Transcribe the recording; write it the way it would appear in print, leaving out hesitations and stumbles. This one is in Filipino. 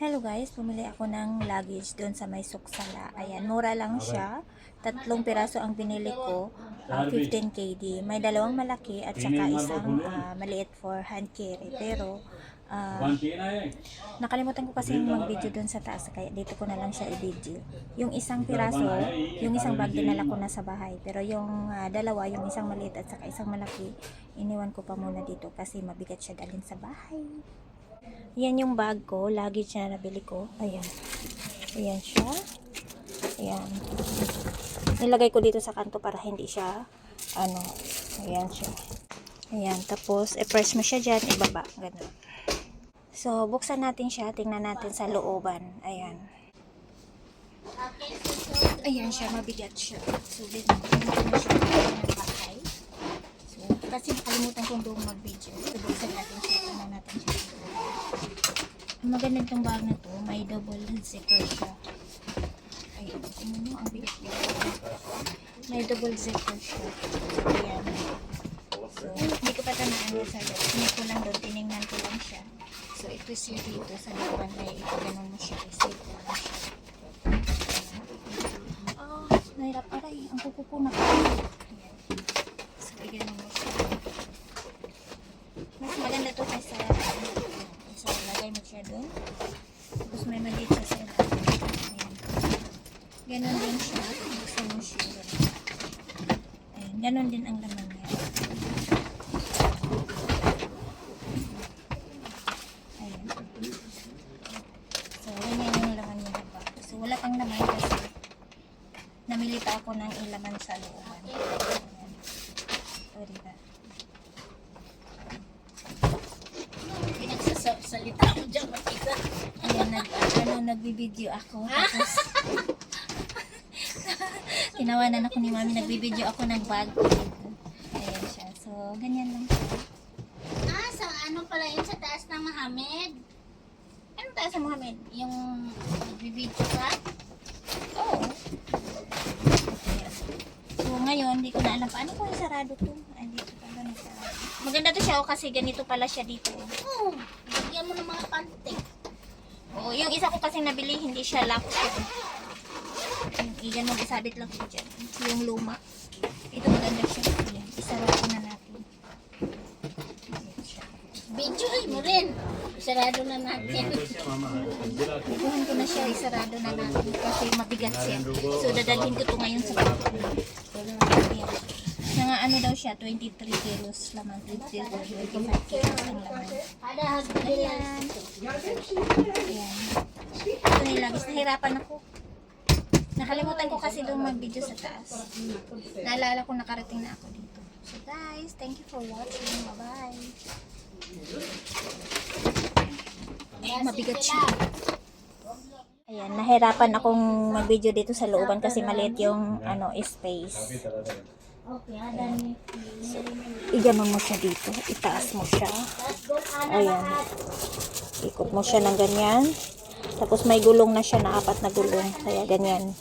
Hello guys, bumili ako ng luggage doon sa may Suksala. Ayan, mura lang siya. 3 piraso ang binili ko, 15 KD. May dalawang malaki at saka isang maliit for hand carry. Pero nakalimutan ko kasi mag-video doon sa taas, kaya dito ko na lang siya i-video. Yung isang piraso, yung isang bag dinala ko na sa bahay. Pero yung dalawa, yung isang maliit at saka isang malaki, iniwan ko pa muna dito kasi mabigat siya dalhin sa bahay. Yan yung bag ko, luggage na nabili ko. Ayan. Ayan siya. Ayan. Nilagay ko dito sa kanto para hindi siya, ayan siya. Ayan. Tapos, i-press mo siya dyan, ibaba. Ganun. So, buksan natin siya. Tingnan natin sa looban. Ayan. Ayan siya, mabigat siya. So, dito na siya ng bahay. So, kasi nakalimutan kong doon mag-video. So, buksan natin siya. Tingnan natin siya. Ang maganda itong bag na to, may double zipper siya. Ayan, tingnan mo, ang bigat-bigat. May double zipper siya. So, ayan. So, hindi ko pa tanaan sa loob. Hindi ko lang doon, tinignan ko lang siya. So, ito siya dito sa looban. Kaya ito, ganun mo siya. I-save ko lang siya. Nahirap aray. Ang kukuko na pa. Ayan. So, ganun mo siya. Mas maganda to kaysa so, lagay mo siya doon. Tapos may maliit siya sa ilalim. Ayan. Ganon din siya. Buksan mo siya. Ayan. Ganon din ang laman niya. Ayan. So, ganyan yung laman niya na ba. So, wala pang laman kasi namili pa ako ng ilaman sa looban. Ayan. So, diba? Salita mo dyan, makita. Ayan, nagbibideo ako. Tapos, tinawanan ako ni mami, nagbibideo ako ng bag ko dito. Ayan siya. So, ganyan lang siya. Sa ano pala yun sa taas ng Mohamed? Anong taas sa Mohamed? Yung nagbibideo ka? Oo. Ayan. So, ngayon, hindi ko na alam paano ko yung sarado to. Ay, dito pala nagsarado. Maganda to siya kasi ganito pala siya dito. Oo. Lagyan mo ng mga pantik. Oo, yung isa ko kasi nabili, hindi siya lock. Iyan mo, isabit lang ko dyan. Yung luma. Ito maganda siya. Ayan, isarap ko na natin. Ayan siya. Videoin mo rin. Sarado na natin. Ikuhan ko na siya, isarado na natin kasi mabigat siya. So, dadalhin ko to ngayon sa bahay. Ayan. Nga ano daw siya, 23 kilos laman. 25 kilos ang laman. Ayan. Ayan. Ito nilagis. Nahirapan ako. Nakalimutan ko kasi doon mag-video sa taas. Naalala ko nakarating na ako dito. So guys, thank you for watching. Bye-bye. Mabigat siya. Ayan, nahirapan akong mag-video dito sa looban kasi maliit yung space. Okay, adan. Iganon mo siya dito. Itaas mo siya. Ayan. Ikot mo siya ng ganyan. Tapos may gulong na siya na 4 na gulong. Kaya ganyan.